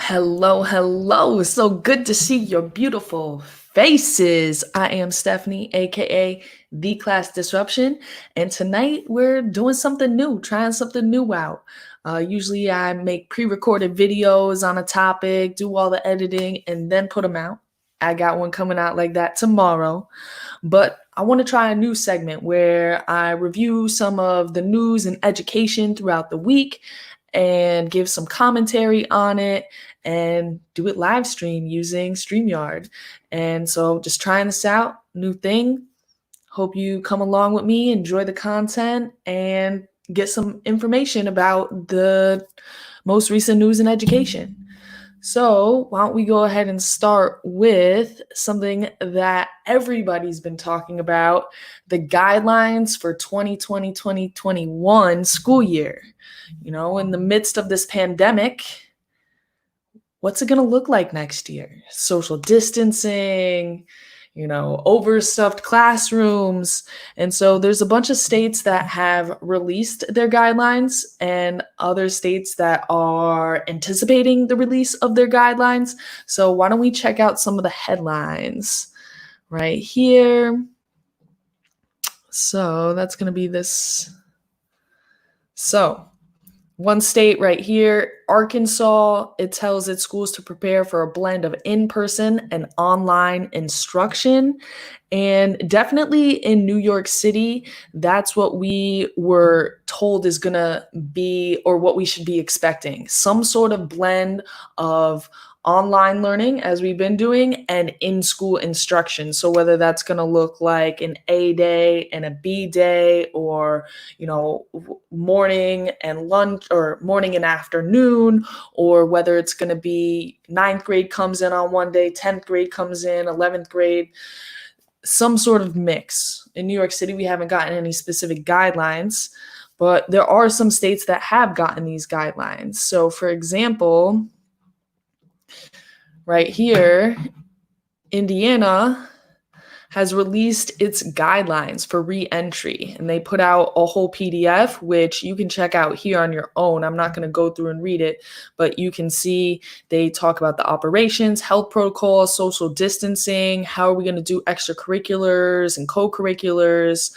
Hello, hello. So good to see your beautiful faces. I am Stephanie, aka The Class Disruption, and tonight we're doing something new, trying something new out. Usually I make pre-recorded videos on a topic, do all the editing, and then put them out. I got one coming out like that tomorrow. But I want to try a new segment where I review some of the news and education throughout the week and give some commentary on it and do it live stream using StreamYard. And so just trying this out, new thing. Hope you come along with me, enjoy the content, and get some information about the most recent news and education. So, why don't we go ahead and start with something that everybody's been talking about, the guidelines for 2020-2021 school year. In the midst of this pandemic, what's it going to look like next year? Social distancing, overstuffed classrooms. And so there's a bunch of states that have released their guidelines and other states that are anticipating the release of their guidelines. So why don't we check out some of the headlines right here? So that's going to be this. So one state right here, Arkansas, it tells its schools to prepare for a blend of in-person and online instruction. And definitely in New York City, that's what we were told is going to be, or what we should be expecting. Some sort of blend of online learning, as we've been doing, and in-school instruction. So whether that's going to look like an A day and a B day, or morning and lunch, or morning and afternoon, or whether it's going to be 9th grade comes in on one day, 10th grade comes in, 11th grade, some sort of mix. In New York City, we haven't gotten any specific guidelines, but there are some states that have gotten these guidelines. So for example, right here, Indiana has released its guidelines for re-entry, and they put out a whole PDF, which you can check out here on your own. I'm not going to go through and read it, but you can see they talk about the operations, health protocols, social distancing, how are we going to do extracurriculars and co-curriculars,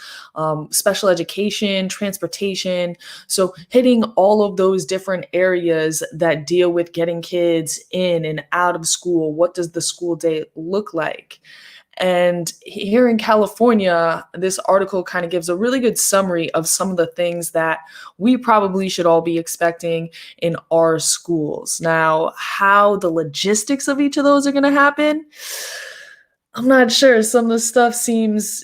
special education, transportation. So hitting all of those different areas that deal with getting kids in and out of school. What does the school day look like? And here in California, this article kind of gives a really good summary of some of the things that we probably should all be expecting in our schools. Now, how the logistics of each of those are going to happen, I'm not sure. Some of the stuff seems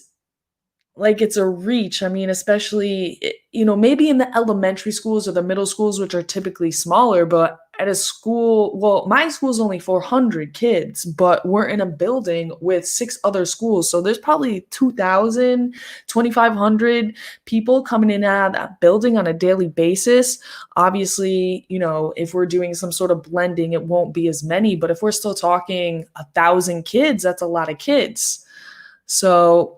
like it's a reach. I mean, especially, maybe in the elementary schools or the middle schools, which are typically smaller, but at a school, well, my school's only 400 kids, but we're in a building with 6 other schools. So there's probably 2,000, 2,500 people coming in and out of that building on a daily basis. Obviously, if we're doing some sort of blending, it won't be as many, but if we're still talking 1,000 kids, that's a lot of kids. So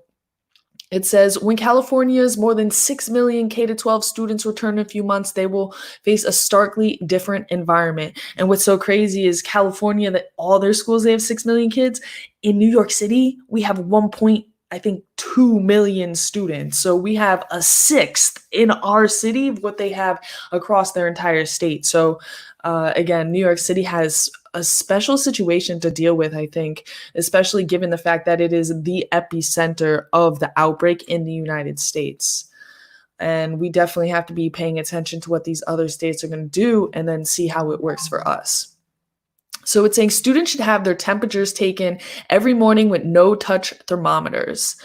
it says, when California's more than 6 million K-12 students return in a few months, they will face a starkly different environment. And what's so crazy is California, that all their schools, they have 6 million kids. In New York City, we have 2 million students. So we have a sixth in our city of what they have across their entire state. So again, New York City has a special situation to deal with, I think, especially given the fact that it is the epicenter of the outbreak in the United States. And we definitely have to be paying attention to what these other states are going to do and then see how it works for us. So it's saying students should have their temperatures taken every morning with no-touch thermometers.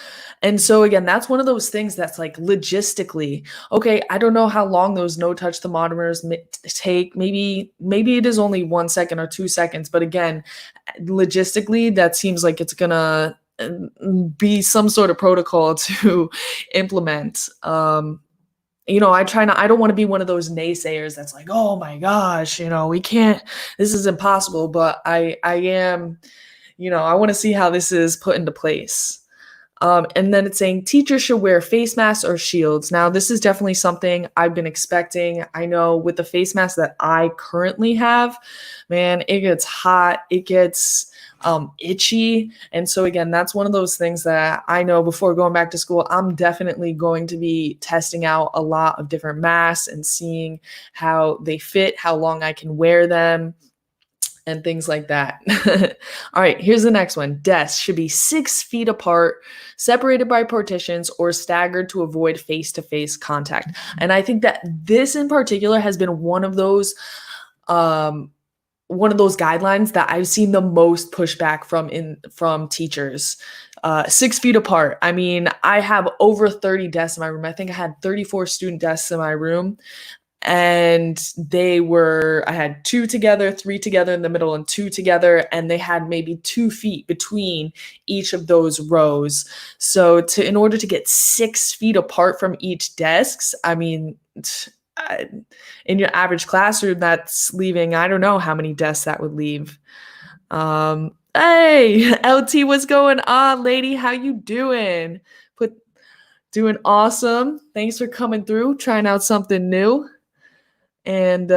And so again, that's one of those things that's like logistically, okay, I don't know how long those no-touch thermometers take. Maybe it is only 1 second or 2 seconds. But again, logistically, that seems like it's gonna be some sort of protocol to implement. I don't want to be one of those naysayers that's like, oh my gosh, we can't, this is impossible. But I am, I want to see how this is put into place. And then it's saying teachers should wear face masks or shields. Now, this is definitely something I've been expecting. I know with the face mask that I currently have, man, it gets hot, it gets itchy. And so, again, that's one of those things that I know before going back to school, I'm definitely going to be testing out a lot of different masks and seeing how they fit, how long I can wear them, and things like that. All right, here's the next one. Desks should be 6 feet apart, separated by partitions, or staggered to avoid face-to-face contact. And I think that this in particular has been one of those guidelines that I've seen the most pushback from teachers. 6 feet apart. I mean, I have over 30 desks in my room. I think I had 34 student desks in my room. And I had 2 together, 3 together in the middle, and 2 together, and they had maybe 2 feet between each of those rows. So in order to get 6 feet apart from each desks, I mean, in your average classroom, that's leaving, I don't know how many desks that would leave. Hey, LT, what's going on, lady? How you doing? Doing awesome. Thanks for coming through, trying out something new. And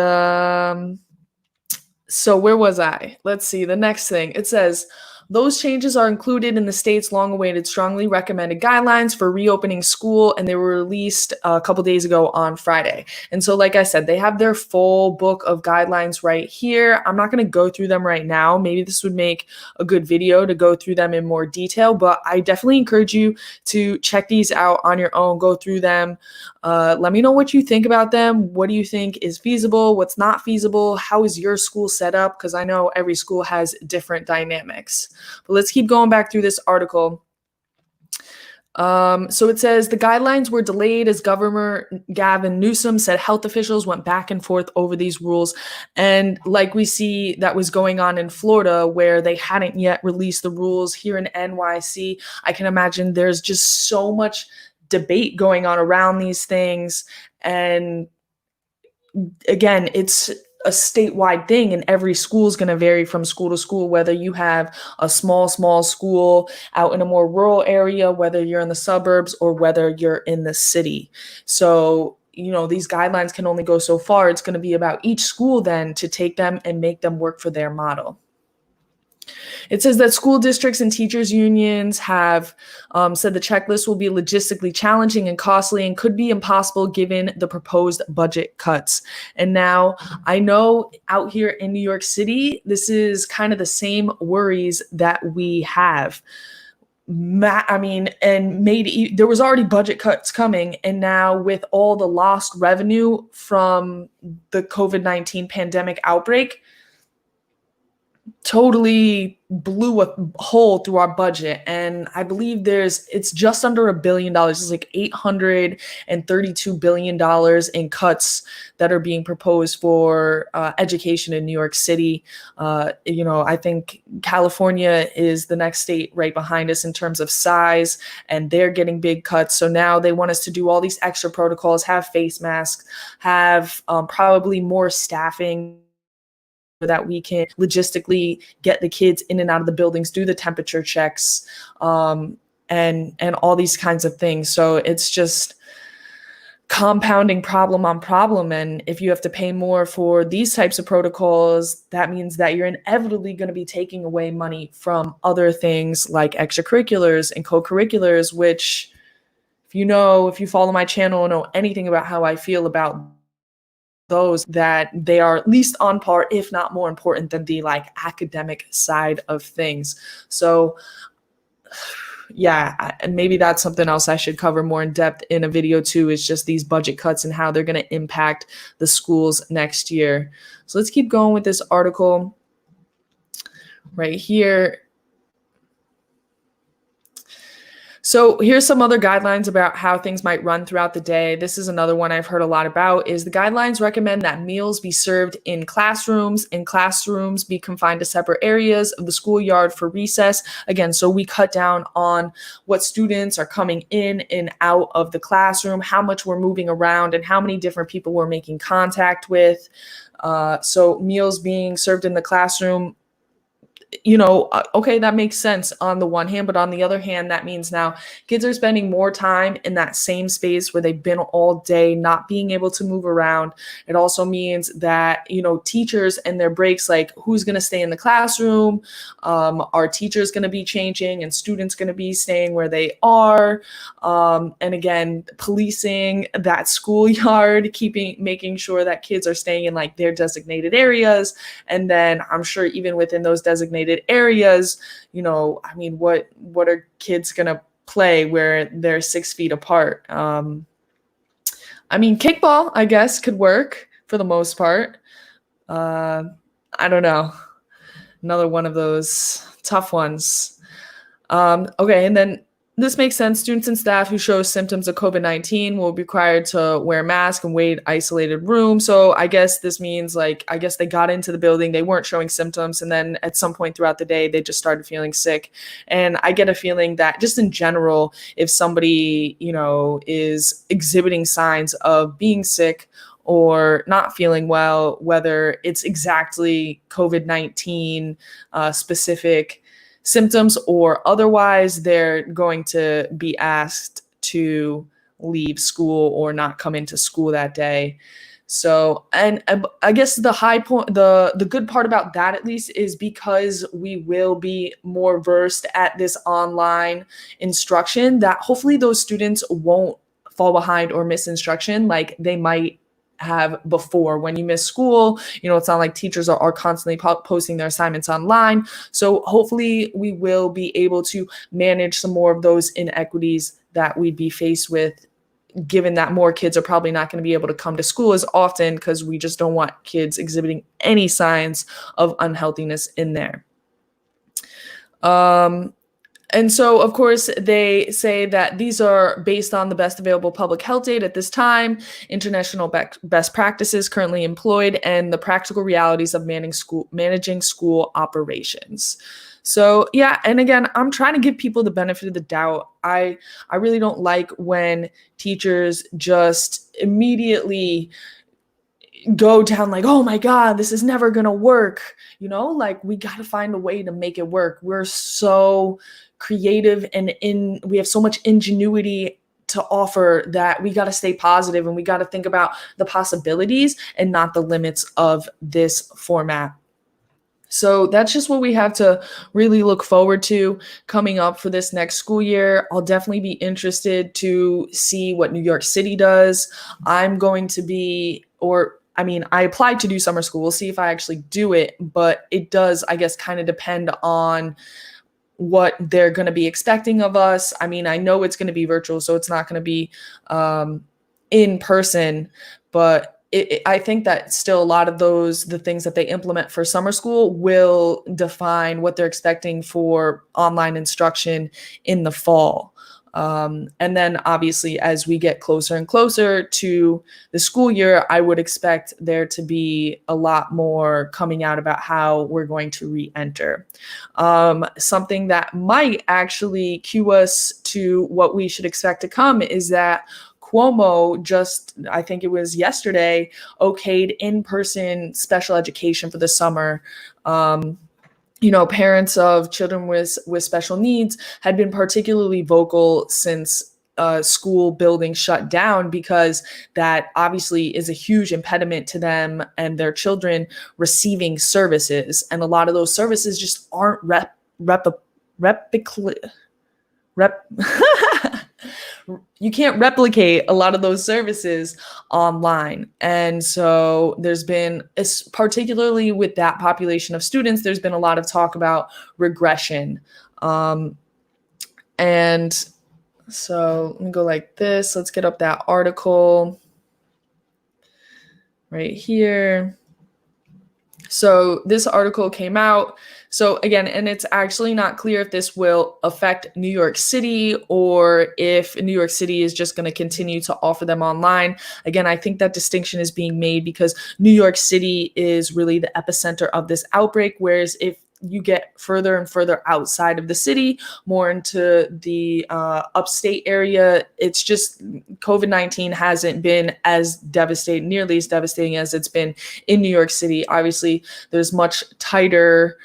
so where was I? Let's see. The next thing. It says, those changes are included in the state's long-awaited, strongly recommended guidelines for reopening school, and they were released a couple days ago on Friday. And so, like I said, they have their full book of guidelines right here. I'm not going to go through them right now. Maybe this would make a good video to go through them in more detail, but I definitely encourage you to check these out on your own, go through them. Let me know what you think about them. What do you think is feasible? What's not feasible? How is your school set up? Because I know every school has different dynamics. But let's keep going back through this article. So it says the guidelines were delayed as Governor Gavin Newsom said health officials went back and forth over these rules. And like we see that was going on in Florida where they hadn't yet released the rules here in NYC. I can imagine there's just so much debate going on around these things. And again, it's a statewide thing, and every school is going to vary from school to school, whether you have a small school out in a more rural area, whether you're in the suburbs, or whether you're in the city. So, these guidelines can only go so far. It's going to be about each school then to take them and make them work for their model. It says that school districts and teachers unions have said the checklist will be logistically challenging and costly and could be impossible given the proposed budget cuts. And now I know out here in New York City, this is kind of the same worries that we have. I mean, and there was already budget cuts coming. And now with all the lost revenue from the COVID-19 pandemic outbreak, totally blew a hole through our budget. And I believe it's just under $1 billion. It's like $832 billion in cuts that are being proposed for education in New York City. I think California is the next state right behind us in terms of size, and they're getting big cuts. So now they want us to do all these extra protocols, have face masks, have probably more staffing, so that we can logistically get the kids in and out of the buildings, do the temperature checks, and all these kinds of things. So it's just compounding problem on problem. And if you have to pay more for these types of protocols, that means that you're inevitably going to be taking away money from other things like extracurriculars and co-curriculars, which, if you follow my channel and know anything about how I feel about those, that they are at least on par, if not more important than the academic side of things. So yeah, maybe that's something else I should cover more in depth in a video too, is just these budget cuts and how they're going to impact the schools next year. So let's keep going with this article right here. So here's some other guidelines about how things might run throughout the day. This is another one I've heard a lot about, is the guidelines recommend that meals be served in classrooms, and classrooms be confined to separate areas of the schoolyard for recess. Again, so we cut down on what students are coming in and out of the classroom, how much we're moving around, and how many different people we're making contact with. So meals being served in the classroom, okay, that makes sense on the one hand, but on the other hand, that means now kids are spending more time in that same space where they've been all day, not being able to move around. It also means that, teachers and their breaks, like who's going to stay in the classroom, are teachers going to be changing and students going to be staying where they are. And again, policing that schoolyard, making sure that kids are staying in like their designated areas. And then I'm sure even within those designated areas, what are kids gonna play where they're 6 feet apart? Kickball, I guess, could work for the most part. I don't know. Another one of those tough ones. Okay, and then this makes sense. Students and staff who show symptoms of COVID-19 will be required to wear masks and wait isolated room. So I guess this means I guess they got into the building, they weren't showing symptoms, and then at some point throughout the day, they just started feeling sick. And I get a feeling that just in general, if somebody, is exhibiting signs of being sick or not feeling well, whether it's exactly COVID-19 specific symptoms or otherwise, they're going to be asked to leave school or not come into school that day. So, and I guess the high point, the good part about that at least is because we will be more versed at this online instruction, that hopefully those students won't fall behind or miss instruction like they might have before. When you miss school, it's not like teachers are constantly posting their assignments online. So hopefully we will be able to manage some more of those inequities that we'd be faced with, given that more kids are probably not going to be able to come to school as often because we just don't want kids exhibiting any signs of unhealthiness in there. And so, of course, they say that these are based on the best available public health data at this time, international best practices currently employed, and the practical realities of managing school operations. So, yeah, and again, I'm trying to give people the benefit of the doubt. I really don't like when teachers just immediately go down like, oh my God, this is never going to work. We got to find a way to make it work. We're so creative and we have so much ingenuity to offer that we got to stay positive and we got to think about the possibilities and not the limits of this format. So that's just what we have to really look forward to coming up for this next school year. I'll definitely be interested to see what New York City does. I'm going to be, I applied to do summer school. We'll see if I actually do it, but it does, I guess, kind of depend on what they're going to be expecting of us. I know it's going to be virtual, so it's not going to be in person, but I think that still a lot of the things that they implement for summer school will define what they're expecting for online instruction in the fall. And then obviously, as we get closer and closer to the school year, I would expect there to be a lot more coming out about how we're going to re-enter. Something that might actually cue us to what we should expect to come is that Cuomo just, I think it was yesterday, okayed in-person special education for the summer. Parents of children with special needs had been particularly vocal since school buildings shut down, because that obviously is a huge impediment to them and their children receiving services. And a lot of those services just aren't you can't replicate a lot of those services online. And so there's been, particularly with that population of students, there's been a lot of talk about regression. And so let me go like this. Let's get up that article right here. So this article came out. So again, and it's actually not clear if this will affect New York City or if New York City is just going to continue to offer them online. Again, I think that distinction is being made because New York City is really the epicenter of this outbreak, whereas if you get further and further outside of the city, more into the upstate area, it's just COVID-19 hasn't been as devastating, nearly as devastating as it's been in New York City. Obviously, there's much tighter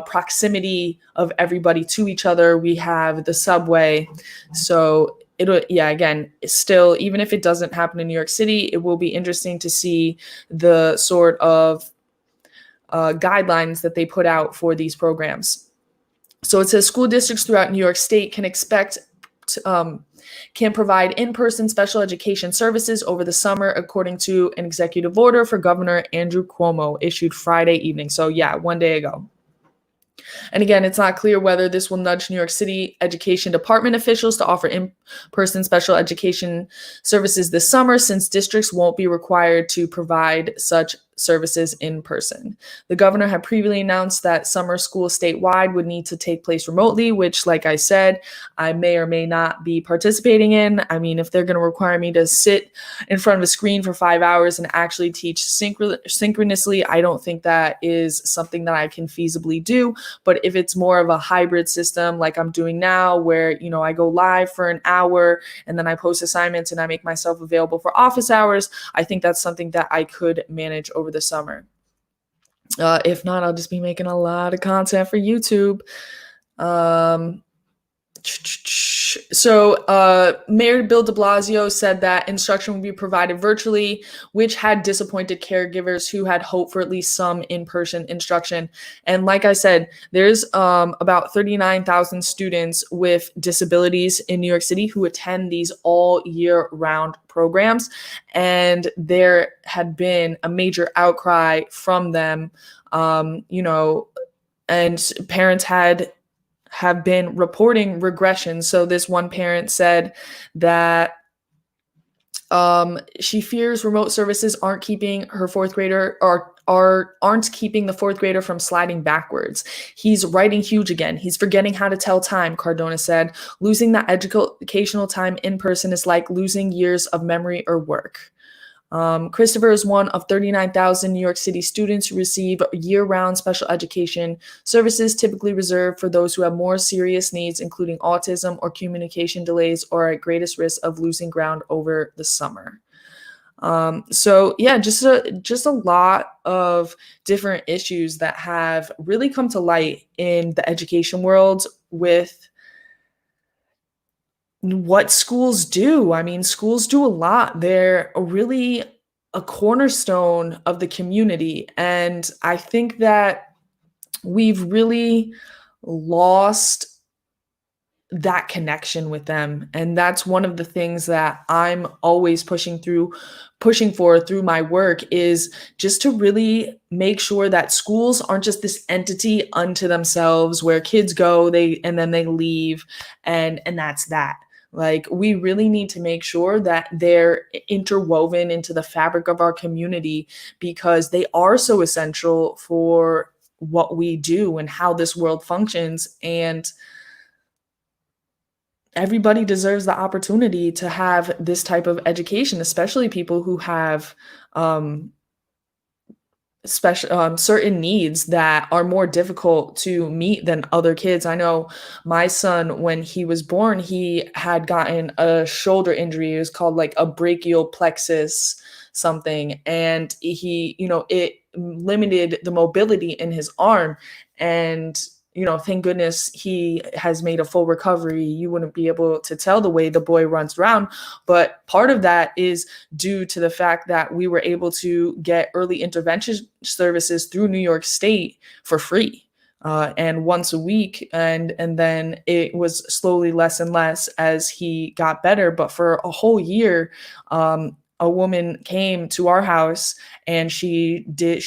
proximity of everybody to each other. We have the subway. So again, still, even if it doesn't happen in New York City, it will be interesting to see the sort of guidelines that they put out for these programs. So it says school districts throughout New York State can provide in-person special education services over the summer, according to an executive order for Governor Andrew Cuomo issued Friday evening. So yeah, one day ago. And again, it's not clear whether this will nudge New York City Education Department officials to offer in-person special education services this summer, since districts won't be required to provide such services in person. The governor had previously announced that summer school statewide would need to take place remotely, which, like I said, I may or may not be participating in. I mean, if they're going to require me to sit in front of a screen for 5 hours and actually teach synchronously, I don't think that is something that I can feasibly do. But if it's more of a hybrid system like I'm doing now, where, I go live for an hour and then I post assignments and I make myself available for office hours, I think that's something that I could manage over the summer. If not, I'll just be making a lot of content for YouTube. So Mayor Bill de Blasio said that instruction would be provided virtually, which had disappointed caregivers who had hoped for at least some in-person instruction. And like I said, there's about 39,000 students with disabilities in New York City who attend these all year round programs. And there had been a major outcry from them, and parents have been reporting regression. So this one parent said that she fears remote services aren't keeping her fourth grader aren't keeping the fourth grader from sliding backwards. He's writing huge again. He's forgetting how to tell time, Cardona said. Losing that educational time in person is like losing years of memory or work. Christopher is one of 39,000 New York City students who receive year-round special education services, typically reserved for those who have more serious needs, including autism or communication delays, or are at greatest risk of losing ground over the summer. So yeah, just a lot of different issues that have really come to light in the education world with what schools do. I mean, schools do a lot. They're really a cornerstone of the community. And I think that we've really lost that connection with them. And that's one of the things that I'm always pushing for through my work, is just to really make sure that schools aren't just this entity unto themselves where kids go, and then they leave, and that's that. Like, we really need to make sure that they're interwoven into the fabric of our community, because they are so essential for what we do and how this world functions. And everybody deserves the opportunity to have this type of education, especially people who have certain needs that are more difficult to meet than other kids. I know my son, when he was born, he had gotten a shoulder injury. It was called like a brachial plexus something. And it limited the mobility in his arm. And thank goodness he has made a full recovery. You wouldn't be able to tell the way the boy runs around. But part of that is due to the fact that we were able to get early intervention services through New York State for free, and once a week. And then it was slowly less and less as he got better. But for a whole year, a woman came to our house and she did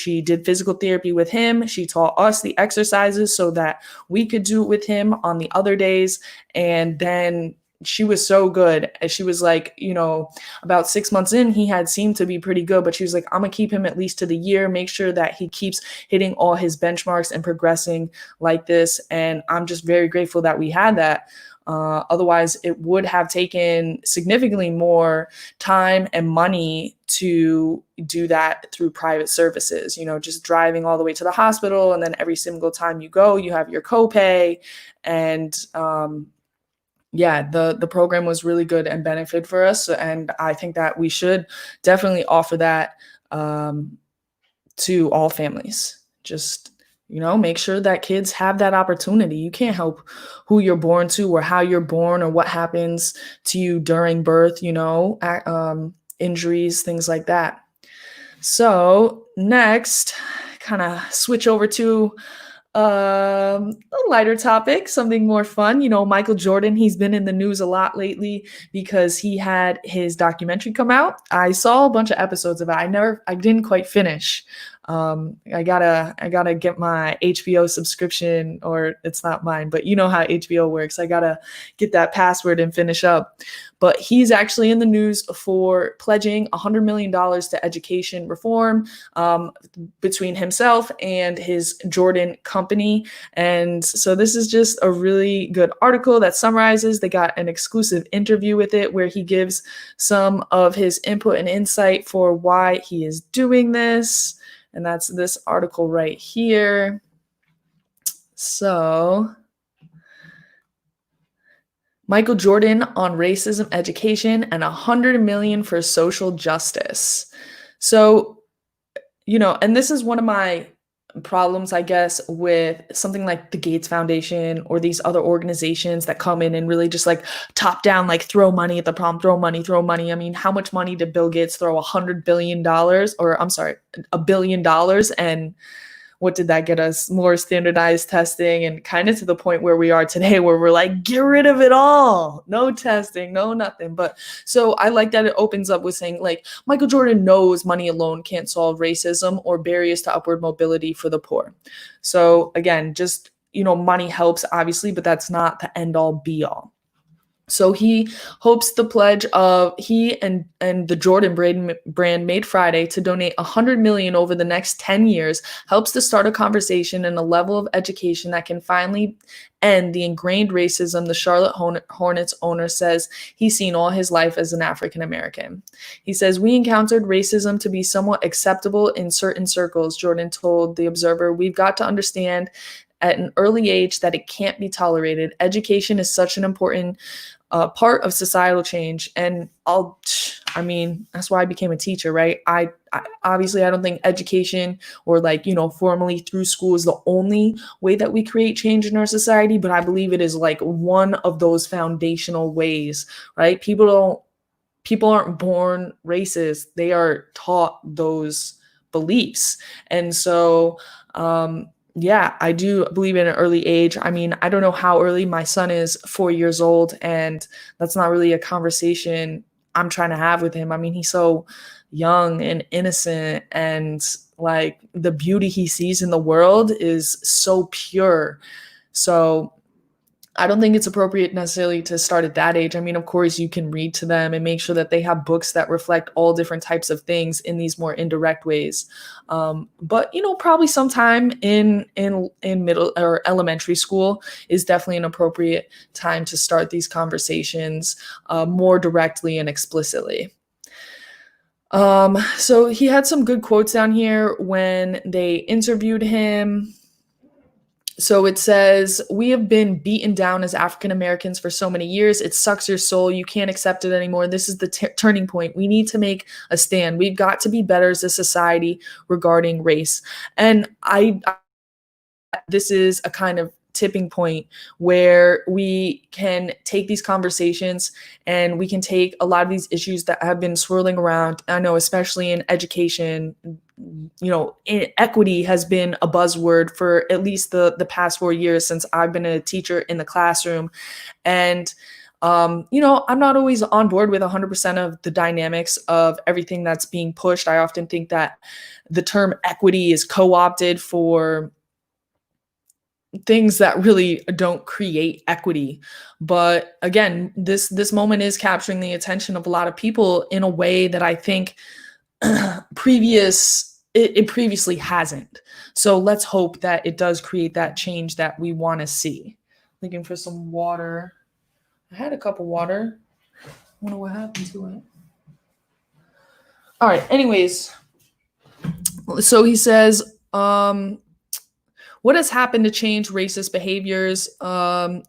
physical therapy with him. She taught us the exercises so that we could do it with him on the other days. And then she was so good. She was like, about 6 months in, he had seemed to be pretty good, but she was like, I'm gonna keep him at least to the year, make sure that he keeps hitting all his benchmarks and progressing like this. And I'm just very grateful that we had that. Otherwise, it would have taken significantly more time and money to do that through private services, just driving all the way to the hospital. And then every single time you go, you have your copay. And yeah, the program was really good and benefit for us. And I think that we should definitely offer that to all families. Just, make sure that kids have that opportunity. You can't help who you're born to or how you're born or what happens to you during birth, injuries, things like that. So next, kind of switch over to a lighter topic, something more fun. Michael Jordan, he's been in the news a lot lately because he had his documentary come out. I saw a bunch of episodes of it. I didn't quite finish. I gotta get my HBO subscription, or it's not mine, but you know how HBO works. I gotta get that password and finish up. But he's actually in the news for pledging $100 million to education reform between himself and his Jordan company. And so this is just a really good article that summarizes. They got an exclusive interview with it where he gives some of his input and insight for why he is doing this. And that's this article right here. So, Michael Jordan on racism education and $100 million for social justice. So, and this is one of my problems, I guess, with something like the Gates Foundation or these other organizations that come in and really just like top down, like throw money at the problem, throw money. I mean, how much money did Bill Gates throw? $100 billion, or I'm sorry, $1 billion. And what did that get us? More standardized testing, and kind of to the point where we are today, where we're like, get rid of it all. No testing, no nothing. But so I like that it opens up with saying, like, Michael Jordan knows money alone can't solve racism or barriers to upward mobility for the poor. So again, just, money helps, obviously, but that's not the end all be all. So he hopes the pledge of he and the Jordan brand made Friday to donate $100 million over the next 10 years helps to start a conversation and a level of education that can finally end the ingrained racism the Charlotte Hornets owner says he's seen all his life as an African American. He says, "We encountered racism to be somewhat acceptable in certain circles," Jordan told The Observer. "We've got to understand at an early age that it can't be tolerated. Education is such an important part of societal change." And that's why I became a teacher, right? I obviously, I don't think education or formally through school is the only way that we create change in our society, but I believe it is like one of those foundational ways, right? People aren't born racist. They are taught those beliefs. And so, yeah, I do believe in an early age. I mean, I don't know how early. My son is 4 years old, and that's not really a conversation I'm trying to have with him. I mean, he's so young and innocent, and like the beauty he sees in the world is so pure. So I don't think it's appropriate necessarily to start at that age. I mean, of course, you can read to them and make sure that they have books that reflect all different types of things in these more indirect ways. But probably sometime in middle or elementary school is definitely an appropriate time to start these conversations more directly and explicitly. So he had some good quotes down here when they interviewed him. So it says, "We have been beaten down as African Americans for so many years. It sucks your soul. You can't accept it anymore. This is the turning point. We need to make a stand. We've got to be better as a society regarding race." And this is a kind of tipping point where we can take these conversations and we can take a lot of these issues that have been swirling around. I know, especially in education, equity has been a buzzword for at least the past 4 years since I've been a teacher in the classroom. And I'm not always on board with 100% of the dynamics of everything that's being pushed. I often think that the term equity is co-opted for things that really don't create equity. But again, this moment is capturing the attention of a lot of people in a way that I think it previously hasn't. So let's hope that it does create that change that we want to see. Looking for some water. I had a cup of water. I wonder what happened to it. All right. Anyways, so he says, what has happened to change racist behaviors?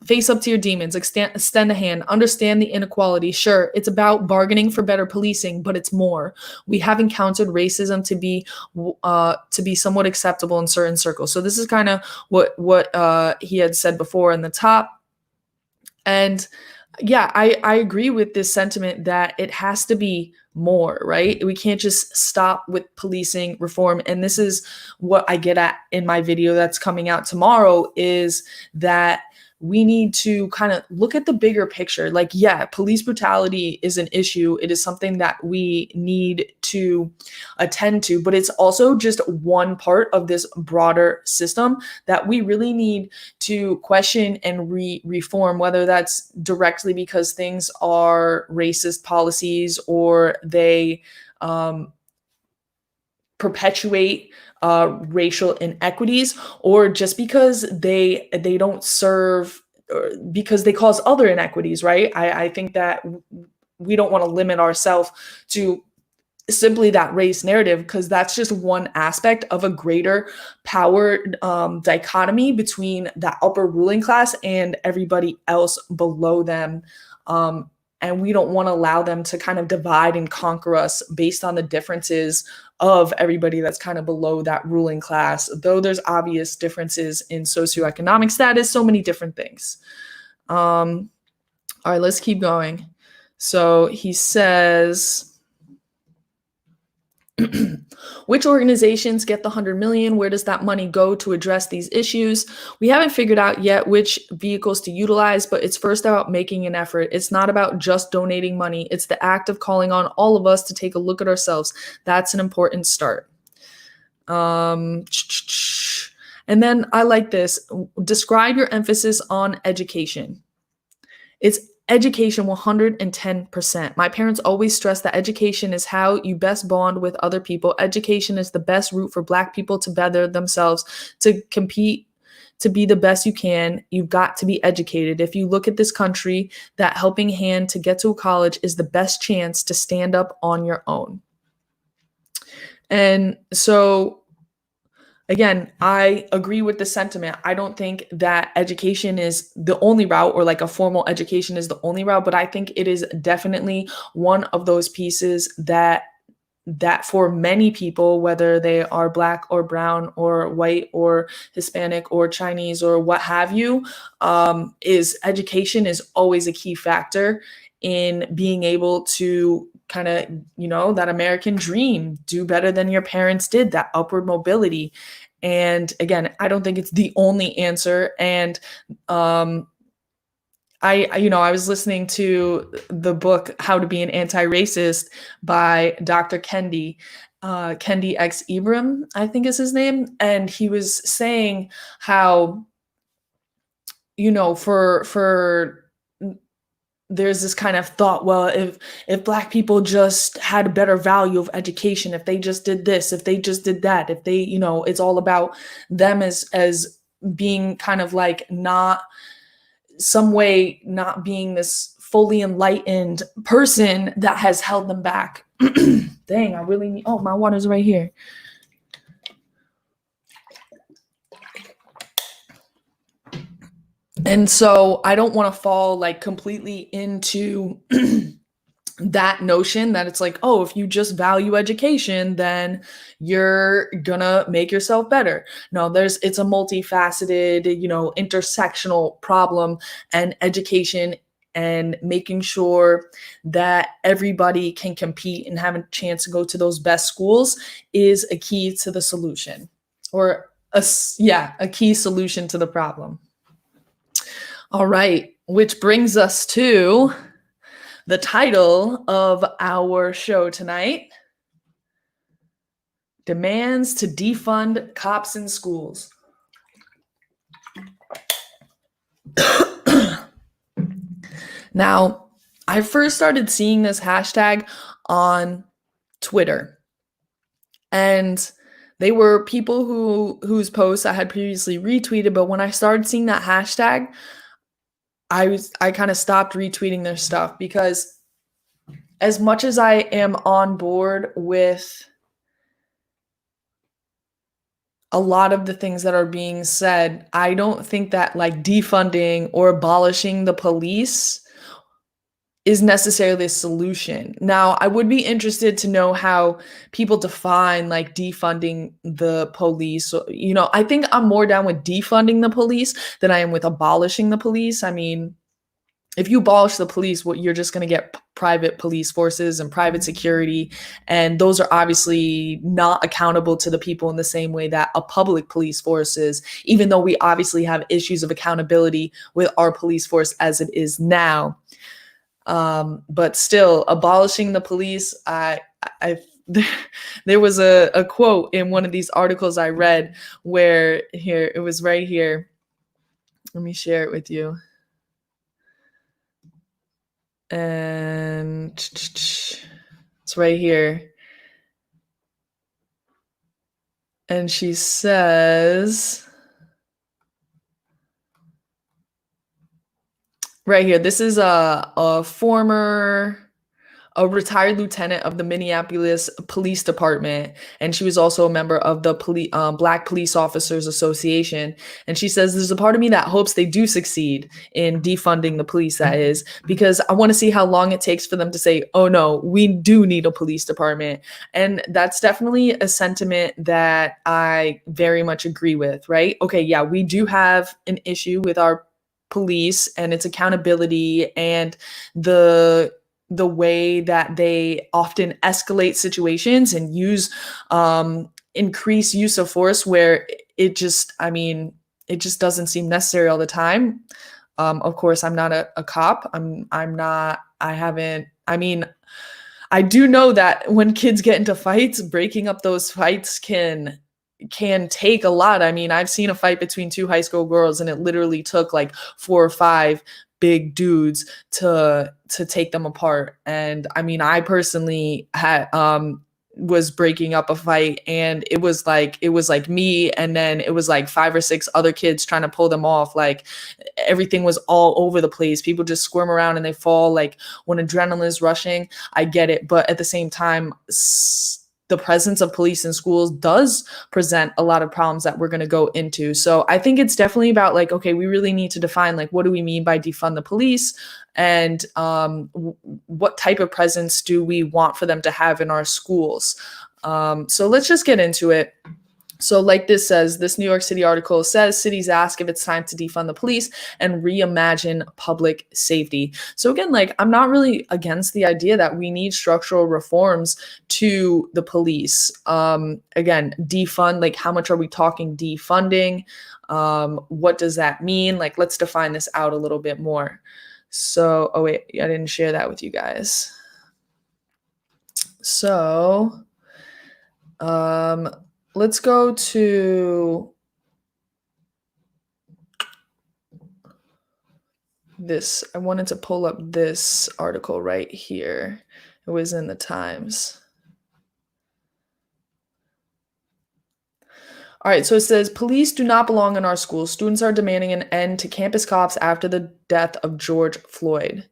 Face up to your demons, extend a hand, understand the inequality. Sure, it's about bargaining for better policing, but it's more. We have encountered racism to be somewhat acceptable in certain circles. So this is kind of what he had said before in the top. And yeah, I agree with this sentiment that it has to be more, right? We can't just stop with policing reform. And this is what I get at in my video that's coming out tomorrow, is that we need to kind of look at the bigger picture. Like, yeah, police brutality is an issue. It is something that we need to attend to, but it's also just one part of this broader system that we really need to question and reform, whether that's directly because things are racist policies or they perpetuate racial inequities, or just because they don't serve, or because they cause other inequities, right? I think that we don't want to limit ourselves to simply that race narrative, because that's just one aspect of a greater power dichotomy between the upper ruling class and everybody else below them. And we don't want to allow them to kind of divide and conquer us based on the differences of everybody that's kind of below that ruling class, though there's obvious differences in socioeconomic status, so many different things. All right, let's keep going. So he says, which organizations get the 100 million? Where does that money go to address these issues? We haven't figured out yet which vehicles to utilize, but it's first about making an effort. It's not about just donating money. It's the act of calling on all of us to take a look at ourselves. That's an important start. And then I like this. Describe your emphasis on education. It's education 110%. My parents always stress that education is how you best bond with other people. Education is the best route for Black people to better themselves, to compete, to be the best you can. You've got to be educated. If you look at this country, that helping hand to get to a college is the best chance to stand up on your own. And so, again, I agree with the sentiment. I don't think that education is the only route, or like a formal education is the only route, but I think it is definitely one of those pieces that for many people, whether they are Black or brown or white or Hispanic or Chinese or what have you, is education is always a key factor in being able to kind of, that American dream, do better than your parents did, that upward mobility. And again, I don't think it's the only answer. And I was listening to the book How to Be an Anti-Racist by Dr. Kendi X. Ibram, I think is his name. And he was saying how, for there's this kind of thought, well, if Black people just had a better value of education, if they just did this, if they just did that, if they, it's all about them as being kind of like not being this fully enlightened person that has held them back. Dang, I really need, my water's right here. And so I don't want to fall like completely into that notion that it's like, oh, if you just value education, then you're gonna make yourself better. No, it's a multifaceted, intersectional problem, and education and making sure that everybody can compete and have a chance to go to those best schools is a key to the solution, or a key solution to the problem. All right, which brings us to the title of our show tonight: Demands to Defund Cops in Schools. Now, I first started seeing this hashtag on Twitter, and they were people whose posts I had previously retweeted, but when I started seeing that hashtag, I kind of stopped retweeting their stuff because as much as I am on board with a lot of the things that are being said, I don't think that like defunding or abolishing the police is necessarily a solution. Now, I would be interested to know how people define like defunding the police. I think I'm more down with defunding the police than I am with abolishing the police. I mean, if you abolish the police, what you're just going to get private police forces and private security, and those are obviously not accountable to the people in the same way that a public police force is, even though we obviously have issues of accountability with our police force as it is now. But still, abolishing the police, there was a quote in one of these articles I read where here, it was right here. Let me share it with you. And it's right here. And she says, right here, this is a retired lieutenant of the Minneapolis Police Department, and she was also a member of the Black Police Officers Association. And she says, there's a part of me that hopes they do succeed in defunding the police, that is, because I want to see how long it takes for them to say, oh no, we do need a police department. And that's definitely a sentiment that I very much agree with, right? Okay, yeah, we do have an issue with our police and its accountability and the way that they often escalate situations and use increased use of force where it just doesn't seem necessary all the time. Of course, I'm not a cop. I do know that when kids get into fights, breaking up those fights can take a lot. I mean, I've seen a fight between two high school girls and it literally took like 4 or 5 big dudes to take them apart. And I mean, I personally had was breaking up a fight, and it was like me, and then it was like 5 or 6 other kids trying to pull them off. Like everything was all over the place. People just squirm around and they fall. Like when adrenaline is rushing, I get it, but at the same time, the presence of police in schools does present a lot of problems that we're going to go into. So I think it's definitely about like, okay, we really need to define like, what do we mean by defund the police, and what type of presence do we want for them to have in our schools? So let's just get into it. So like this New York City article says, cities ask if it's time to defund the police and reimagine public safety. So again, like I'm not really against the idea that we need structural reforms to the police. Again, defund, like how much are we talking defunding? What does that mean? Like, let's define this out a little bit more. So, oh wait, I didn't share that with you guys. So, let's go to this. I wanted to pull up this article right here. It was in the Times. All right, so it says, police do not belong in our schools. Students are demanding an end to campus cops after the death of George Floyd.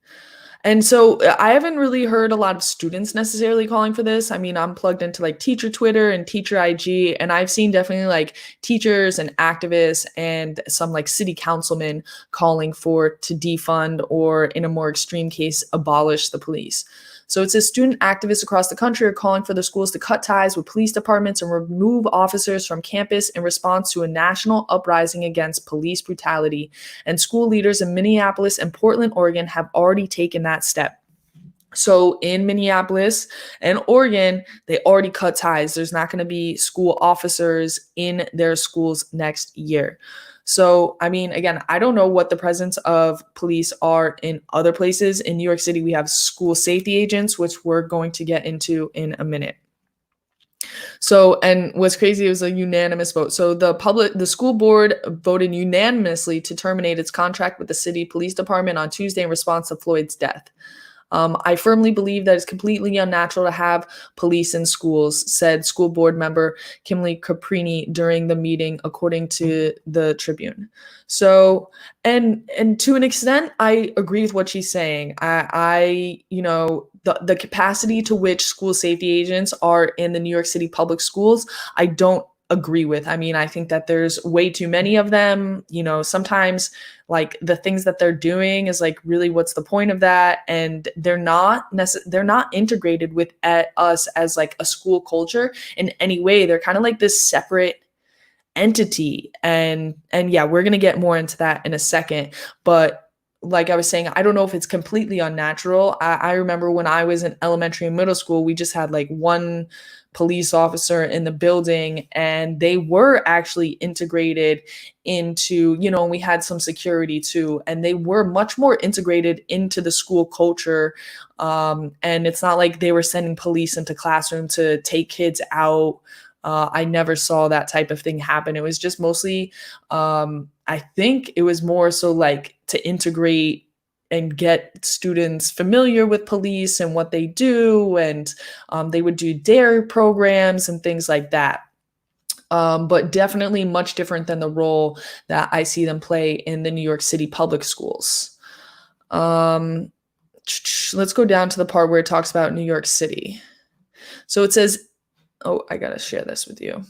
And so I haven't really heard a lot of students necessarily calling for this. I mean, I'm plugged into like teacher Twitter and teacher IG, and I've seen definitely like teachers and activists and some like city councilmen calling to defund, or in a more extreme case, abolish the police. So it says student activists across the country are calling for the schools to cut ties with police departments and remove officers from campus in response to a national uprising against police brutality. And school leaders in Minneapolis and Portland, Oregon have already taken that step. So in Minneapolis and Oregon, they already cut ties. There's not going to be school officers in their schools next year. So, I mean, again, I don't know what the presence of police are in other places. In New York City, we have school safety agents, which we're going to get into in a minute. So, and what's crazy, it was a unanimous vote. So the school board voted unanimously to terminate its contract with the city police department on Tuesday in response to Floyd's death. I firmly believe that it's completely unnatural to have police in schools, said school board member Kimberly Caprini during the meeting, according to the Tribune. So, and to an extent, I agree with what she's saying. The capacity to which school safety agents are in the New York City public schools, I don't agree with. I mean, I think that there's way too many of them. Sometimes like the things that they're doing is like, really, what's the point of that? And they're not integrated with us as like a school culture in any way. They're kind of like this separate entity. And yeah, we're going to get more into that in a second. But like I was saying, I don't know if it's completely unnatural. I remember when I was in elementary and middle school, we just had like one police officer in the building, and they were actually integrated into, we had some security too, and they were much more integrated into the school culture. And it's not like they were sending police into classroom to take kids out. I never saw that type of thing happen. It was just mostly, I think it was more so like to integrate and get students familiar with police and what they do. And they would do dare programs and things like that. But definitely much different than the role that I see them play in the New York City public schools. Let's go down to the part where it talks about New York City. So it says, oh, I gotta share this with you.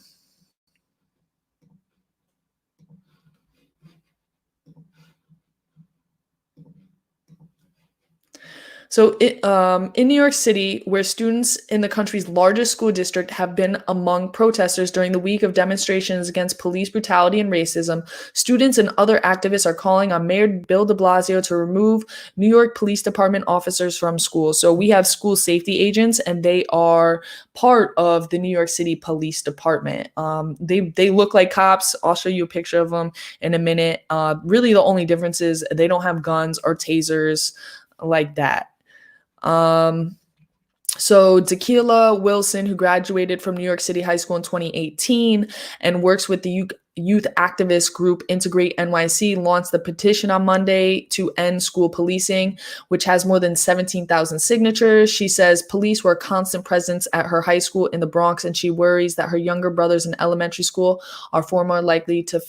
So in New York City, where students in the country's largest school district have been among protesters during the week of demonstrations against police brutality and racism, students and other activists are calling on Mayor Bill de Blasio to remove New York Police Department officers from schools. So we have school safety agents, and they are part of the New York City Police Department. They look like cops. I'll show you a picture of them in a minute. Really, the only difference is they don't have guns or tasers like that. So Tequila Wilson, who graduated from New York City High School in 2018 and works with the youth activist group Integrate NYC, launched the petition on Monday to end school policing, which has more than 17,000 signatures. She says police were a constant presence at her high school in the Bronx, and she worries that her younger brothers in elementary school are more likely to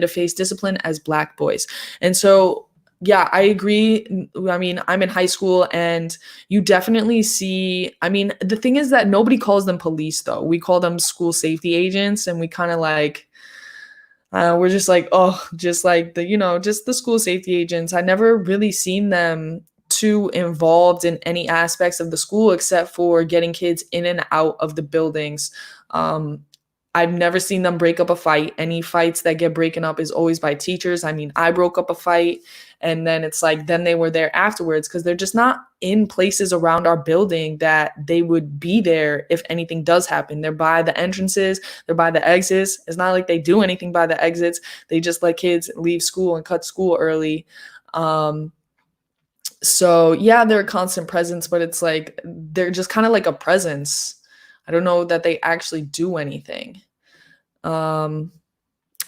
face discipline as Black boys. And so yeah, I agree. I mean, I'm in high school, and you definitely see, I mean, the thing is that nobody calls them police though. We call them school safety agents, and we kind of like, we're just like, oh, just like just the school safety agents. I never really seen them too involved in any aspects of the school except for getting kids in and out of the buildings. I've never seen them break up a fight. Any fights that get broken up is always by teachers. I mean, I broke up a fight, and then it's like, then they were there afterwards, because they're just not in places around our building that they would be there if anything does happen. They're by the entrances, they're by the exits. It's not like they do anything by the exits. They just let kids leave school and cut school early. So yeah, they're a constant presence, but it's like, they're just kind of like a presence. I don't know that they actually do anything.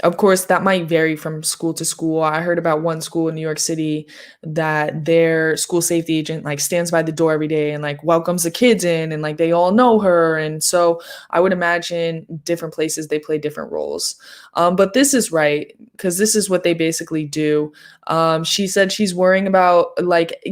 Of course, that might vary from school to school. I heard about one school in New York City that their school safety agent like stands by the door every day and like welcomes the kids in, and like they all know her. And so I would imagine different places they play different roles. But this is right, because this is what they basically do. She said she's worrying about like,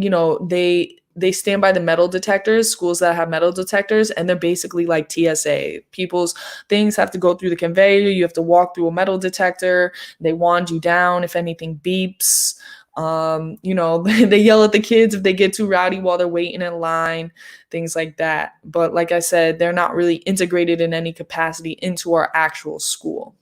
they stand by the metal detectors, schools that have metal detectors, and they're basically like TSA. People's things have to go through the conveyor. You have to walk through a metal detector. They wand you down if anything beeps. They yell at the kids if they get too rowdy while they're waiting in line, things like that. But like I said, they're not really integrated in any capacity into our actual school.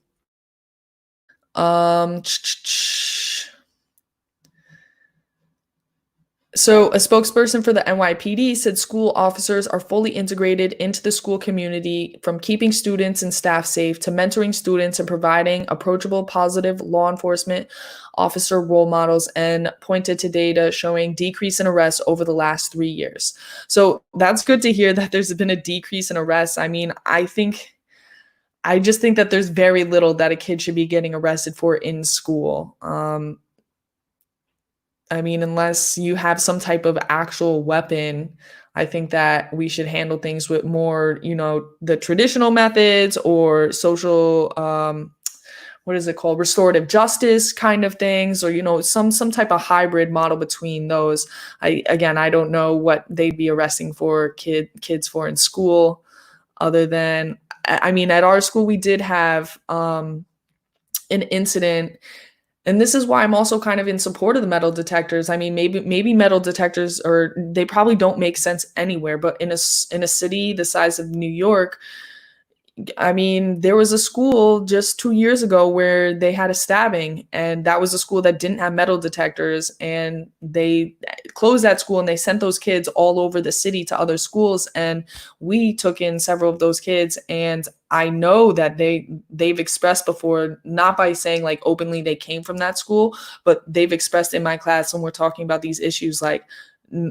So a spokesperson for the NYPD said school officers are fully integrated into the school community, from keeping students and staff safe to mentoring students and providing approachable, positive law enforcement officer role models, and pointed to data showing decrease in arrests over the last 3 years. So that's good to hear that there's been a decrease in arrests. I mean, I just think that there's very little that a kid should be getting arrested for in school. I mean, unless you have some type of actual weapon, I think that we should handle things with more, the traditional methods or social, what is it called, restorative justice kind of things, or some type of hybrid model between those. I don't know what they'd be arresting for kids for in school, other than, I mean, at our school we did have an incident. And this is why I'm also kind of in support of the metal detectors. I mean, maybe metal detectors, or they probably don't make sense anywhere, but in a city the size of New York, I mean, there was a school just 2 years ago where they had a stabbing, and that was a school that didn't have metal detectors, and they closed that school and they sent those kids all over the city to other schools. And we took in several of those kids, and I know that they've expressed before, not by saying like openly they came from that school, but they've expressed in my class when we're talking about these issues, like,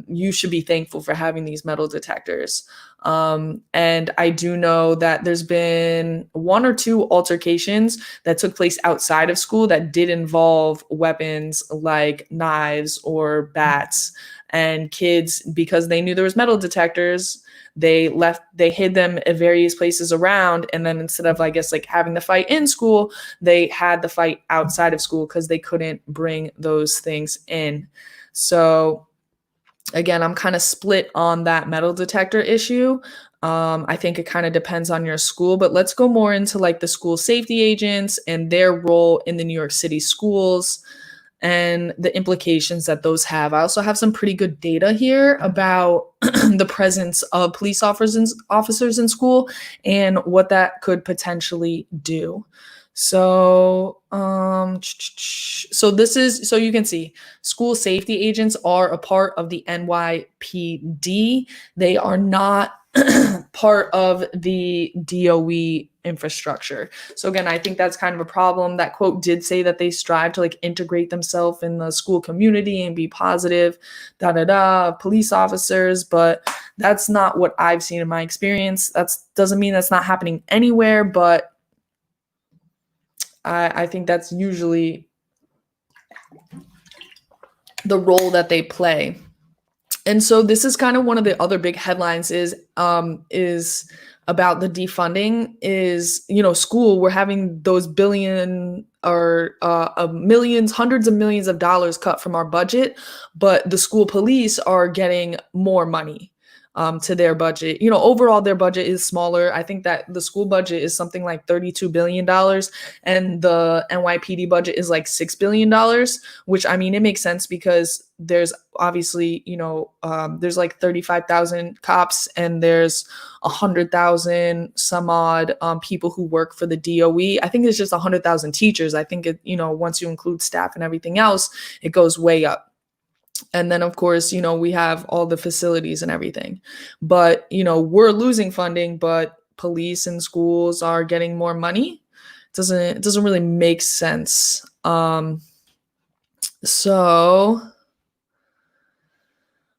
you should be thankful for having these metal detectors. And I do know that there's been one or two altercations that took place outside of school that did involve weapons like knives or bats. And kids, because they knew there was metal detectors, they hid them at various places around. And then instead of, I guess, like having the fight in school, they had the fight outside of school because they couldn't bring those things in. So again, I'm kind of split on that metal detector issue. I think it kind of depends on your school, but let's go more into like the school safety agents and their role in the New York City schools and the implications that those have. I also have some pretty good data here about the presence of police officers in school and what that could potentially do. So, so you can see school safety agents are a part of the NYPD. They are not part of the DOE infrastructure. So again, I think that's kind of a problem. That quote did say that they strive to like integrate themselves in the school community and be positive, police officers, but that's not what I've seen in my experience. That doesn't mean that's not happening anywhere, but I think that's usually the role that they play. And so this is kind of one of the other big headlines is about the defunding is, school, we're having those billion or millions, hundreds of millions of dollars cut from our budget, but the school police are getting more money to their budget. Overall, their budget is smaller. I think that the school budget is something like $32 billion and the NYPD budget is like $6 billion, which, I mean, it makes sense because there's obviously, there's like 35,000 cops and there's 100,000 some odd people who work for the DOE. I think there's just 100,000 teachers. I think it, once you include staff and everything else, it goes way up. And then, of course, we have all the facilities and everything. But, we're losing funding, but police and schools are getting more money. It doesn't really make sense. So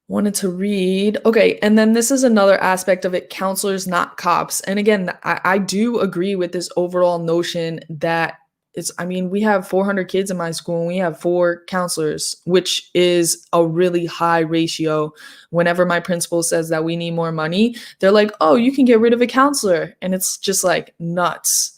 wanted to read. Okay, and then this is another aspect of it, counselors, not cops. And again, I do agree with this overall notion that we have 400 kids in my school and we have 4 counselors, which is a really high ratio. Whenever my principal says that we need more money, they're like, oh, you can get rid of a counselor. And it's just like nuts.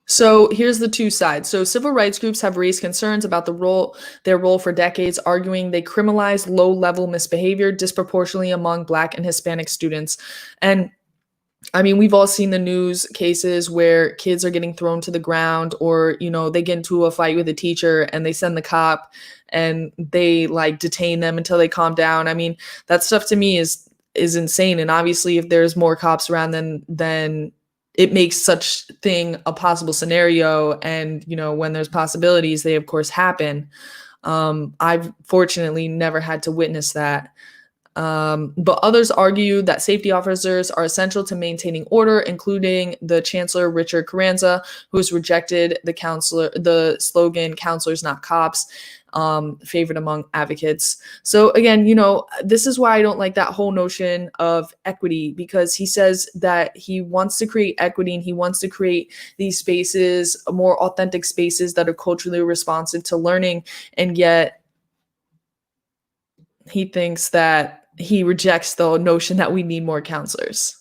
So here's the two sides. So civil rights groups have raised concerns about their role for decades, arguing they criminalize low-level misbehavior disproportionately among Black and Hispanic students. And I mean, we've all seen the news cases where kids are getting thrown to the ground or, they get into a fight with a teacher and they send the cop and they like detain them until they calm down. I mean, that stuff to me is insane. And obviously if there's more cops around, then it makes such thing a possible scenario. And, when there's possibilities, they of course happen. I've fortunately never had to witness that. But others argue that safety officers are essential to maintaining order, including the Chancellor Richard Carranza, who has rejected the slogan "Counselors, not cops," favored among advocates. So again, this is why I don't like that whole notion of equity, because he says that he wants to create equity and he wants to create these spaces, more authentic spaces that are culturally responsive to learning, and yet he rejects the notion that we need more counselors.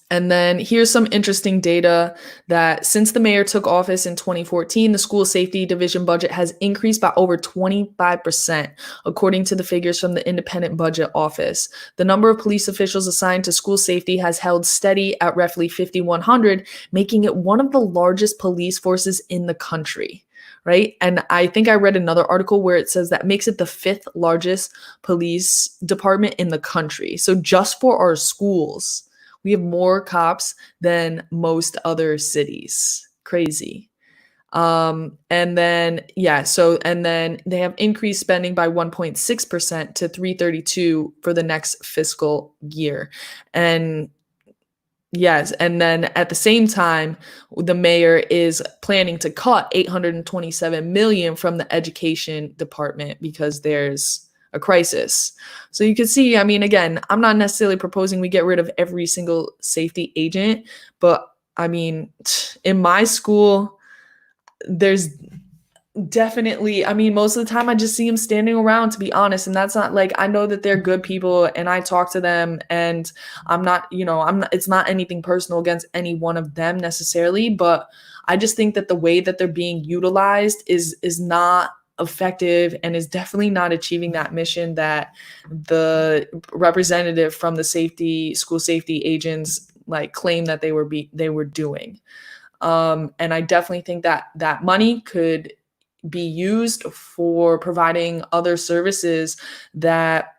And then here's some interesting data that since the mayor took office in 2014, the school safety division budget has increased by over 25%, according to the figures from the Independent Budget Office. The number of police officials assigned to school safety has held steady at roughly 5,100, making it one of the largest police forces in the country. Right. And I think I read another article where it says that makes it the 5th largest police department in the country. So just for our schools, we have more cops than most other cities. Crazy. And then they have increased spending by 1.6% to 332 for the next fiscal year. And yes, and then at the same time, the mayor is planning to cut $827 million from the education department because there's a crisis. So you can see, I mean, again, I'm not necessarily proposing we get rid of every single safety agent, but I mean, in my school, there's definitely, I mean, most of the time I just see them standing around, to be honest. And that's not like, I know that they're good people and I talk to them, and it's not anything personal against any one of them necessarily, but I just think that the way that they're being utilized is not effective and is definitely not achieving that mission that the representative from the school safety agents like claim that they were doing. And I definitely think that money could be used for providing other services that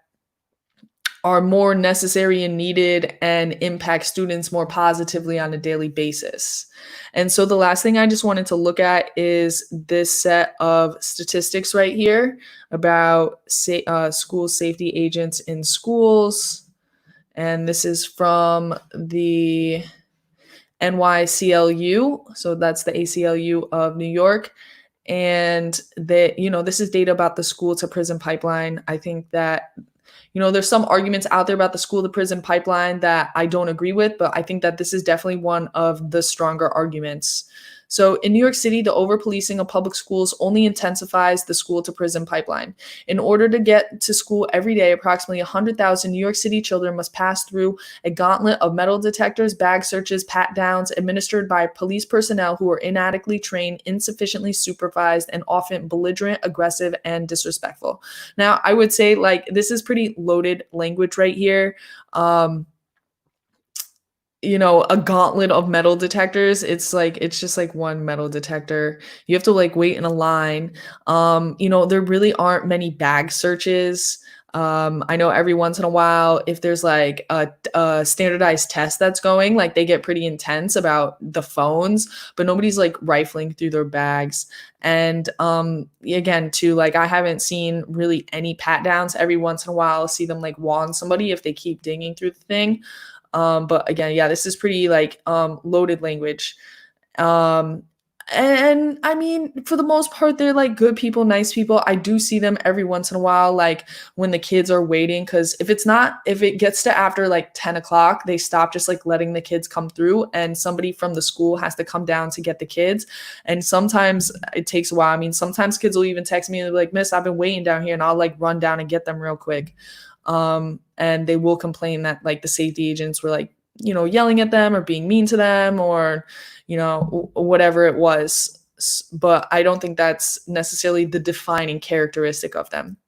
are more necessary and needed and impact students more positively on a daily basis. And so the last thing I just wanted to look at is this set of statistics right here about school safety agents in schools. And this is from the NYCLU. So that's the ACLU of New York. And this is data about the school to prison pipeline. I think that, there's some arguments out there about the school to prison pipeline that I don't agree with, but I think that this is definitely one of the stronger arguments. So in New York City, the over-policing of public schools only intensifies the school to prison pipeline. In order to get to school every day, approximately 100,000 New York City children must pass through a gauntlet of metal detectors, bag searches, pat-downs administered by police personnel who are inadequately trained, insufficiently supervised, and often belligerent, aggressive, and disrespectful. Now, I would say this is pretty loaded language right here. A gauntlet of metal detectors. It's just like one metal detector. You have to wait in a line. There really aren't many bag searches. I know every once in a while, if there's a standardized test that's going, they get pretty intense about the phones, but nobody's rifling through their bags. And again, too, I haven't seen really any pat downs. Every once in a while, I'll see them wand somebody if they keep digging through the thing. But again, yeah, this is pretty loaded language. And I mean, for the most part, they're good people, nice people. I do see them every once in a while, when the kids are waiting, because if it gets to after 10 o'clock, they stop just letting the kids come through, and somebody from the school has to come down to get the kids. And sometimes it takes a while. I mean, sometimes kids will even text me and be like, "Miss, I've been waiting down here," and I'll run down and get them real quick. And they will complain that the safety agents were yelling at them or being mean to them or, whatever it was. But I don't think that's necessarily the defining characteristic of them.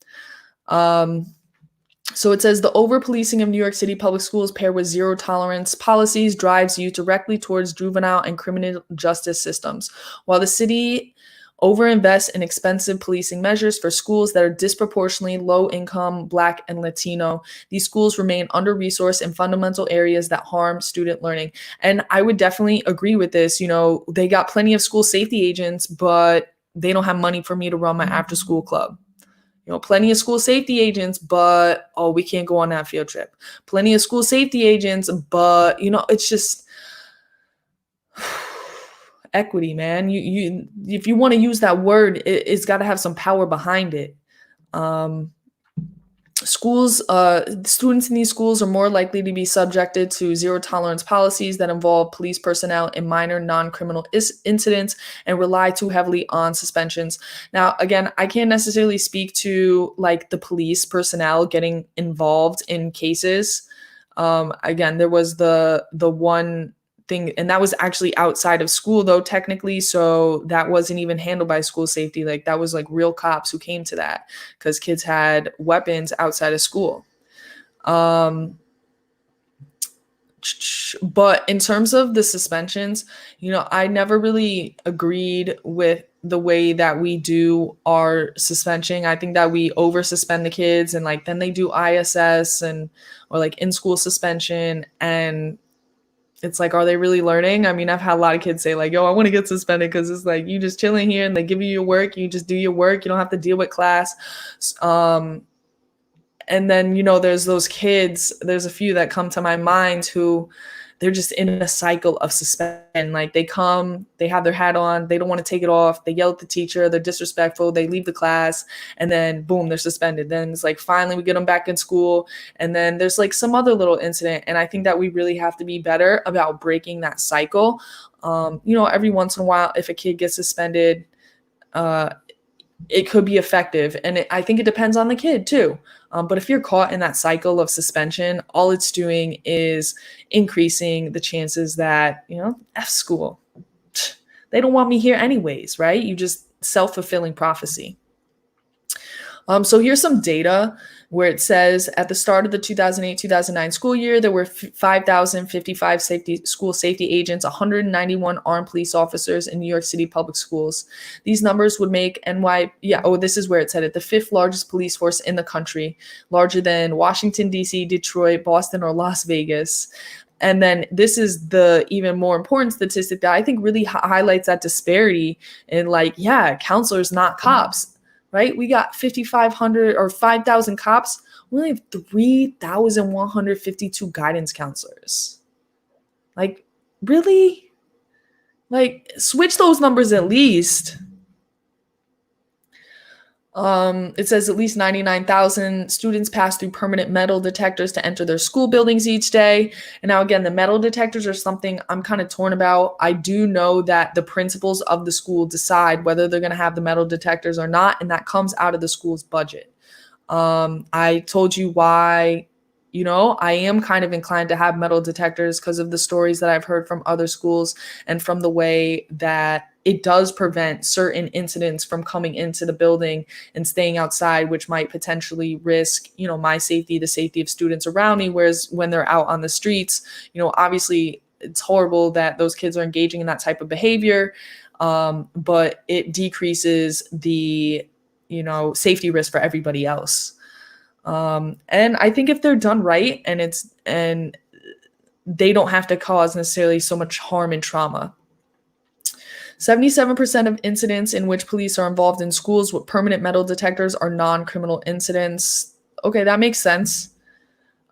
So it says the over-policing of New York City public schools paired with zero tolerance policies drives you directly towards juvenile and criminal justice systems. While the city overinvest in expensive policing measures for schools that are disproportionately low income, Black, and Latino, these schools remain under-resourced in fundamental areas that harm student learning. And I would definitely agree with this. They got plenty of school safety agents, but they don't have money for me to run my after-school club. plenty of school safety agents, but oh, we can't go on that field trip. Plenty of school safety agents, but it's just equity, man. You if you want to use that word, it's got to have some power behind it. Students in these schools are more likely to be subjected to zero tolerance policies that involve police personnel in minor non-criminal incidents and rely too heavily on suspensions. Now, again, I can't necessarily speak to like the police personnel getting involved in cases. Again, there was the one thing, and that was actually outside of school though, technically. So that wasn't even handled by school safety. Like that was like real cops who came to that because kids had weapons outside of school. But in terms of the suspensions, I never really agreed with the way that we do our suspension. I think that we over suspend the kids and like then they do ISS or like in school suspension, and it's like, are they really learning? I mean, I've had a lot of kids say like, yo, I want to get suspended because it's like you just chilling here and they give you your work, you just do your work, you don't have to deal with class. And then, there's those kids, there's a few that come to my mind who they're just in a cycle of suspension. Like they come, they have their hat on, they don't want to take it off, they yell at the teacher, they're disrespectful, they leave the class, and then boom, they're suspended. Then it's like finally we get them back in school, and then there's like some other little incident. And I think that we really have to be better about breaking that cycle. Every once in a while, if a kid gets suspended, it could be effective. And I think it depends on the kid too. But if you're caught in that cycle of suspension, all it's doing is increasing the chances that, F school, they don't want me here anyways, right? You just self-fulfilling prophecy. So here's some data where it says at the start of the 2008-2009 school year, there were 5,055 school safety agents, 191 armed police officers in New York City public schools. These numbers would make this is where it said it, the fifth largest police force in the country, larger than Washington, D.C., Detroit, Boston, or Las Vegas. And then this is the even more important statistic that I think really highlights that disparity in counselors, not cops. Right? We got 5,500 or 5,000 cops. We only have 3,152 guidance counselors. Like, really? Like, switch those numbers at least. It says at least 99,000 students pass through permanent metal detectors to enter their school buildings each day. And now again, the metal detectors are something I'm kind of torn about. I do know that the principals of the school decide whether they're going to have the metal detectors or not, and that comes out of the school's budget. I told you why, I am kind of inclined to have metal detectors because of the stories that I've heard from other schools and from the way that it does prevent certain incidents from coming into the building and staying outside, which might potentially risk, my safety, the safety of students around me. Whereas when they're out on the streets, obviously it's horrible that those kids are engaging in that type of behavior. But it decreases the, safety risk for everybody else. And I think if they're done right and they don't have to cause necessarily so much harm and trauma. 77% of incidents in which police are involved in schools with permanent metal detectors are non-criminal incidents. Okay, that makes sense.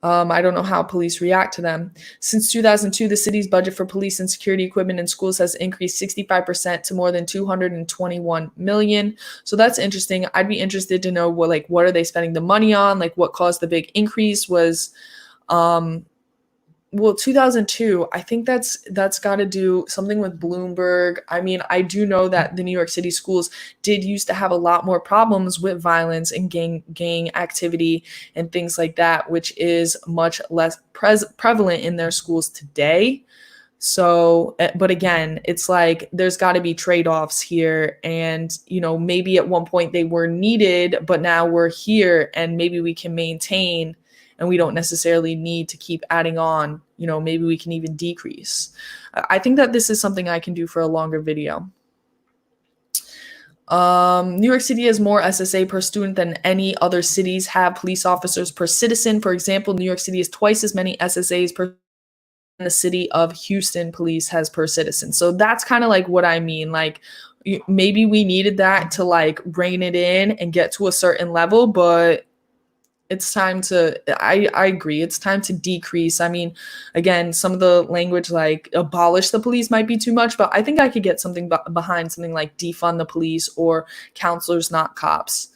I don't know how police react to them. Since 2002, the city's budget for police and security equipment in schools has increased 65% to more than $221 million. So that's interesting. I'd be interested to know what are they spending the money on? Like what caused the big increase was 2002, I think that's got to do something with Bloomberg. I mean, I do know that the New York City schools did used to have a lot more problems with violence and gang activity and things like that, which is much less prevalent in their schools today. So, but again, it's like there's got to be trade-offs here. And, maybe at one point they were needed, but now we're here and maybe we can maintain and we don't necessarily need to keep adding on, maybe we can even decrease. I think that this is something I can do for a longer video. New York City has more SSA per student than any other cities have police officers per citizen. For example, New York City has twice as many SSAs per the city of Houston police has per citizen. So that's kind of like what I mean. Like maybe we needed that to like rein it in and get to a certain level, but it's time to, I agree, it's time to decrease. I mean, again, some of the language like abolish the police might be too much, but I think I could get something behind something like defund the police or counselors not cops.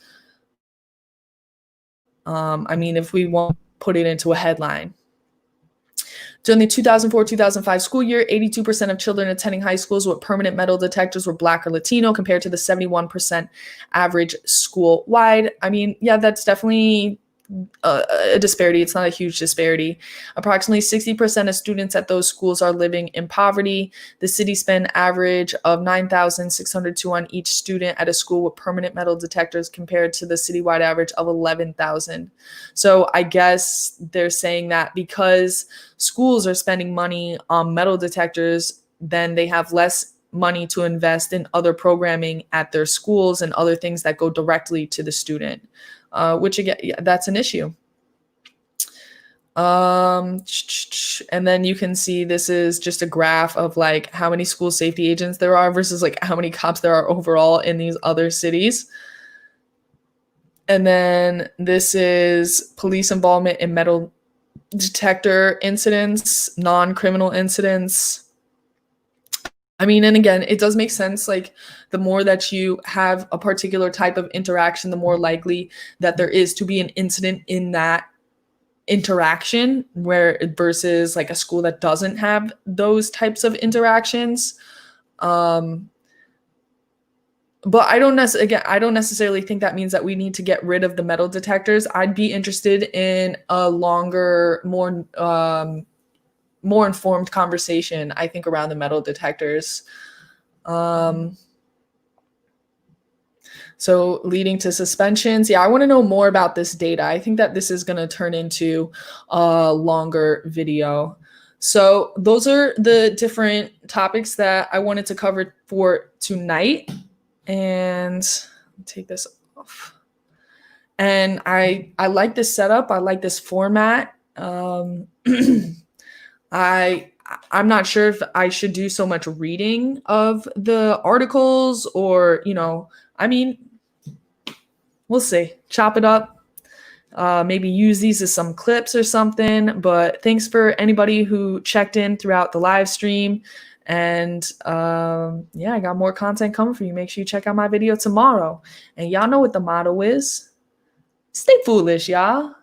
I mean, if we won't put it into a headline. During the 2004-2005 school year, 82% of children attending high schools with permanent metal detectors were Black or Latino, compared to the 71% average school-wide. I mean, yeah, that's definitely a disparity. It's not a huge disparity. Approximately 60% of students at those schools are living in poverty. The city spent average of $9,602 on each student at a school with permanent metal detectors, compared to the citywide average of $11,000. So I guess they're saying that because schools are spending money on metal detectors, then they have less money to invest in other programming at their schools and other things that go directly to the student. Which again, yeah, that's an issue. And then you can see this is just a graph of like how many school safety agents there are versus like how many cops there are overall in these other cities. And then this is police involvement in metal detector incidents, non-criminal incidents. I mean, and again, it does make sense. Like the more that you have a particular type of interaction, the more likely that there is to be an incident in that interaction, where versus like a school that doesn't have those types of interactions. But I don't necessarily think that means that we need to get rid of the metal detectors. I'd be interested in a longer, more informed conversation, I think, around the metal detectors. So leading to suspensions. Yeah, I want to know more about this data. I think that this is going to turn into a longer video. So those are the different topics that I wanted to cover for tonight. And take this off. And I like this setup. I like this format. I'm not sure if I should do so much reading of the articles or, I mean, we'll see. Chop it up. Maybe use these as some clips or something. But thanks for anybody who checked in throughout the live stream. And yeah, I got more content coming for you. Make sure you check out my video tomorrow. And y'all know what the motto is. Stay foolish, y'all.